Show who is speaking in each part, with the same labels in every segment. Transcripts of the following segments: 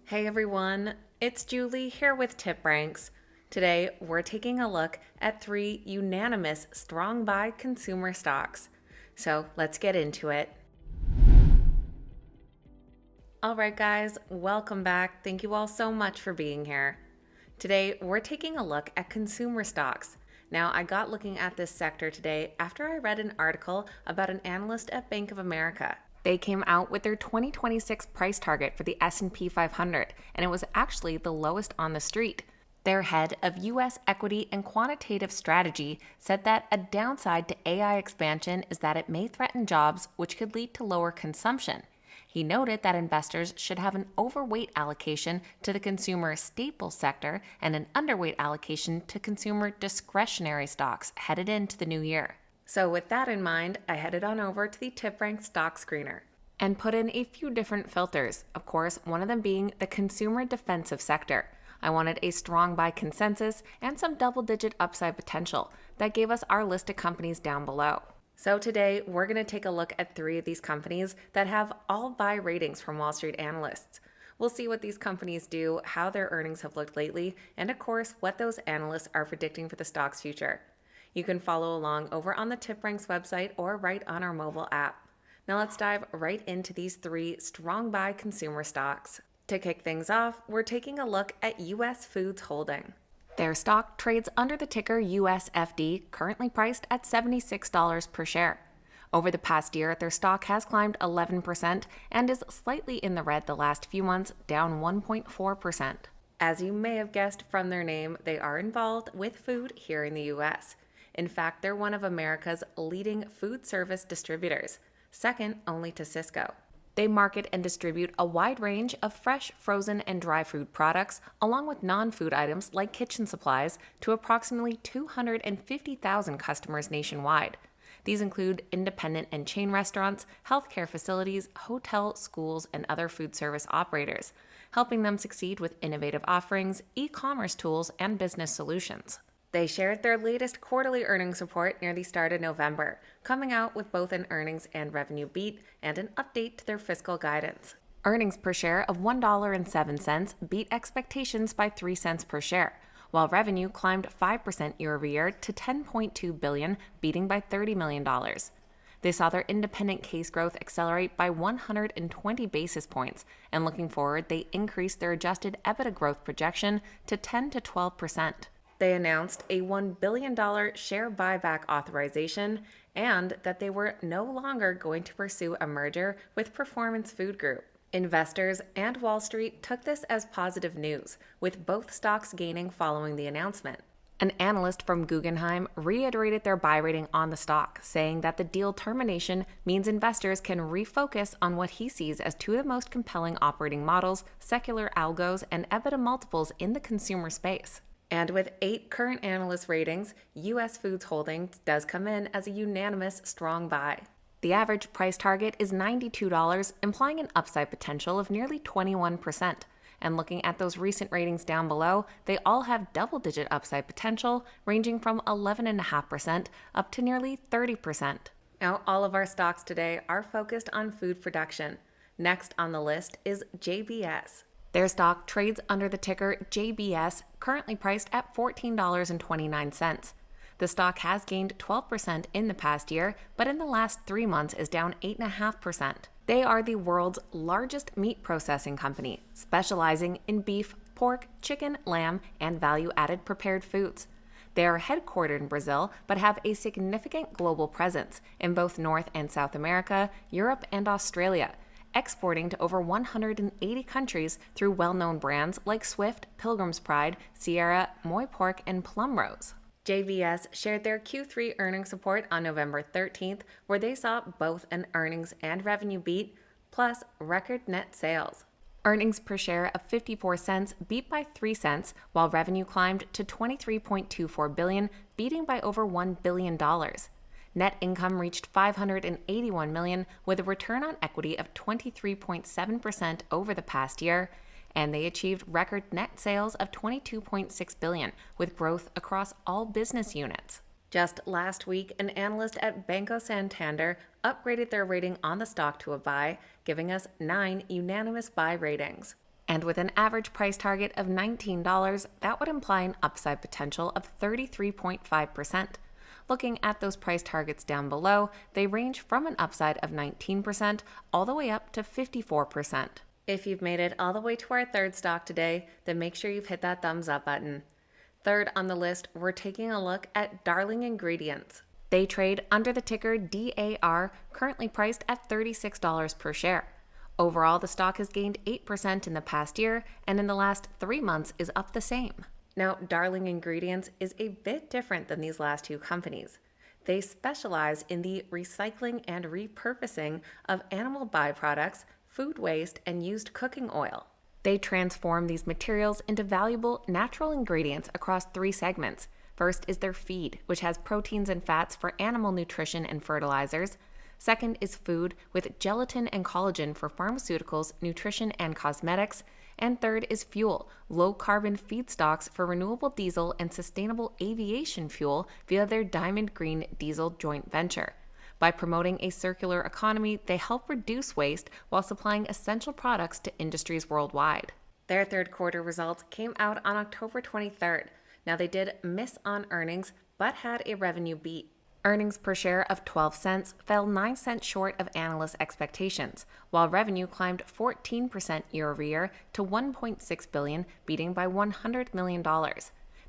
Speaker 1: Hey everyone, it's Julie here with TipRanks. Today we're taking a look at 3 unanimous strong buy consumer stocks. So let's get into it. Alright guys, welcome back. Thank you all so much for being here. Today we're taking a look at consumer stocks. Now I got looking at this sector today after I read an article about an analyst at Bank of America. They came out with their 2026 price target for the S&P 500, and it was actually the lowest on the street. Their head of U.S. equity and quantitative strategy said that a downside to AI expansion is that it may threaten jobs, which could lead to lower consumption. He noted that investors should have an overweight allocation to the consumer staples sector and an underweight allocation to consumer discretionary stocks headed into the new year. So with that in mind, I headed on over to the TipRanks Stock Screener and put in a few different filters, of course, one of them being the consumer defensive sector. I wanted a strong buy consensus and some double-digit upside potential. That gave us our list of companies down below. So today, we're going to take a look at 3 of these companies that have all buy ratings from Wall Street analysts. We'll see what these companies do, how their earnings have looked lately, and of course, what those analysts are predicting for the stock's future. You can follow along over on the TipRanks website or right on our mobile app. Now let's dive right into these 3 strong buy consumer stocks. To kick things off, we're taking a look at US Foods Holding. Their stock trades under the ticker USFD, currently priced at $76 per share. Over the past year, their stock has climbed 11% and is slightly in the red the last few months, down 1.4%. As you may have guessed from their name, they are involved with food here in the US. In fact, they're one of America's leading food service distributors, second only to Cisco. They market and distribute a wide range of fresh, frozen, and dry food products, along with non-food items like kitchen supplies, to approximately 250,000 customers nationwide. These include independent and chain restaurants, healthcare facilities, hotels, schools, and other food service operators, helping them succeed with innovative offerings, e-commerce tools, and business solutions. They shared their latest quarterly earnings report near the start of November, coming out with both an earnings and revenue beat and an update to their fiscal guidance. Earnings per share of $1.07 beat expectations by 3 cents per share, while revenue climbed 5% year over year to $10.2 billion, beating by $30 million. They saw their independent case growth accelerate by 120 basis points, and looking forward, they increased their adjusted EBITDA growth projection to 10 to 12%. They announced a $1 billion share buyback authorization and that they were no longer going to pursue a merger with Performance Food Group. Investors and Wall Street took this as positive news, with both stocks gaining following the announcement. An analyst from Guggenheim reiterated their buy rating on the stock, saying that the deal termination means investors can refocus on what he sees as 2 of the most compelling operating models, secular algos, and EBITDA multiples in the consumer space. And with 8 current analyst ratings, US Foods Holdings does come in as a unanimous strong buy. The average price target is $92, implying an upside potential of nearly 21%. And looking at those recent ratings down below, they all have double-digit upside potential, ranging from 11.5% up to nearly 30%. Now, all of our stocks today are focused on food production. Next on the list is JBS. Their stock trades under the ticker JBS, currently priced at $14.29. The stock has gained 12% in the past year, but in the last 3 months is down 8.5%. They are the world's largest meat processing company, specializing in beef, pork, chicken, lamb, and value-added prepared foods. They are headquartered in Brazil, but have a significant global presence in both North and South America, Europe, and Australia, exporting to over 180 countries through well-known brands like Swift, Pilgrim's Pride, Sierra, Moy Pork, and Plum Rose. JBS shared their Q3 earnings report on November 13th, where they saw both an earnings and revenue beat, plus record net sales. Earnings per share of 54 cents beat by 3 cents, while revenue climbed to $23.24 billion, beating by over $1 billion. Net income reached $581 million, with a return on equity of 23.7% over the past year, and they achieved record net sales of $22.6 billion, with growth across all business units. Just last week, an analyst at Banco Santander upgraded their rating on the stock to a buy, giving us 9 unanimous buy ratings. And with an average price target of $19, that would imply an upside potential of 33.5%. Looking at those price targets down below, they range from an upside of 19% all the way up to 54%. If you've made it all the way to our third stock today, then make sure you've hit that thumbs up button. Third on the list, we're taking a look at Darling Ingredients. They trade under the ticker DAR, currently priced at $36 per share. Overall, the stock has gained 8% in the past year, and in the last 3 months is up the same. Now, Darling Ingredients is a bit different than these last two companies. They specialize in the recycling and repurposing of animal byproducts, food waste, and used cooking oil. They transform these materials into valuable natural ingredients across 3 segments. First is their feed, which has proteins and fats for animal nutrition and fertilizers. Second is food with gelatin and collagen for pharmaceuticals, nutrition, and cosmetics. And third is fuel, low-carbon feedstocks for renewable diesel and sustainable aviation fuel via their Diamond Green Diesel joint venture. By promoting a circular economy, they help reduce waste while supplying essential products to industries worldwide. Their third quarter results came out on October 23rd. Now, they did miss on earnings, but had a revenue beat. Earnings per share of 12 cents fell 9 cents short of analyst expectations, while revenue climbed 14% year over year to $1.6 billion, beating by $100 million.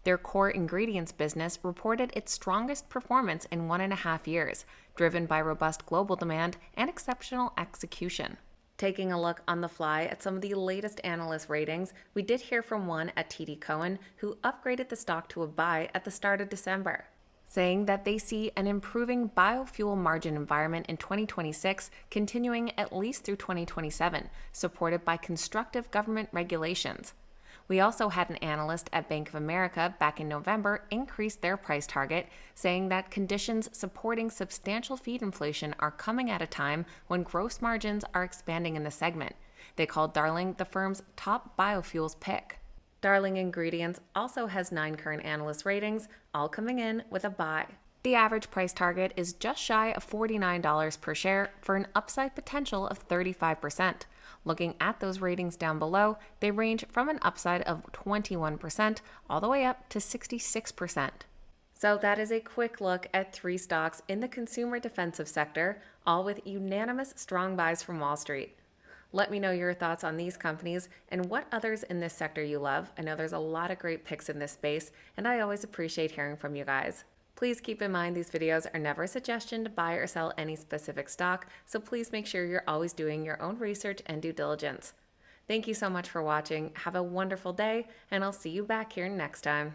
Speaker 1: Their core ingredients business reported its strongest performance in 1.5 years, driven by robust global demand and exceptional execution. Taking a look on the fly at some of the latest analyst ratings, we did hear from one at TD Cowen who upgraded the stock to a buy at the start of December, saying that they see an improving biofuel margin environment in 2026 continuing at least through 2027, supported by constructive government regulations. We also had an analyst at Bank of America back in November increase their price target, saying that conditions supporting substantial feed inflation are coming at a time when gross margins are expanding in the segment. They called Darling the firm's top biofuels pick. Darling Ingredients also has 9 current analyst ratings, all coming in with a buy. The average price target is just shy of $49 per share for an upside potential of 35%. Looking at those ratings down below, they range from an upside of 21% all the way up to 66%. So that is a quick look at 3 stocks in the consumer defensive sector, all with unanimous strong buys from Wall Street. Let me know your thoughts on these companies and what others in this sector you love. I know there's a lot of great picks in this space, and I always appreciate hearing from you guys. Please keep in mind these videos are never a suggestion to buy or sell any specific stock, so please make sure you're always doing your own research and due diligence. Thank you so much for watching. Have a wonderful day, and I'll see you back here next time.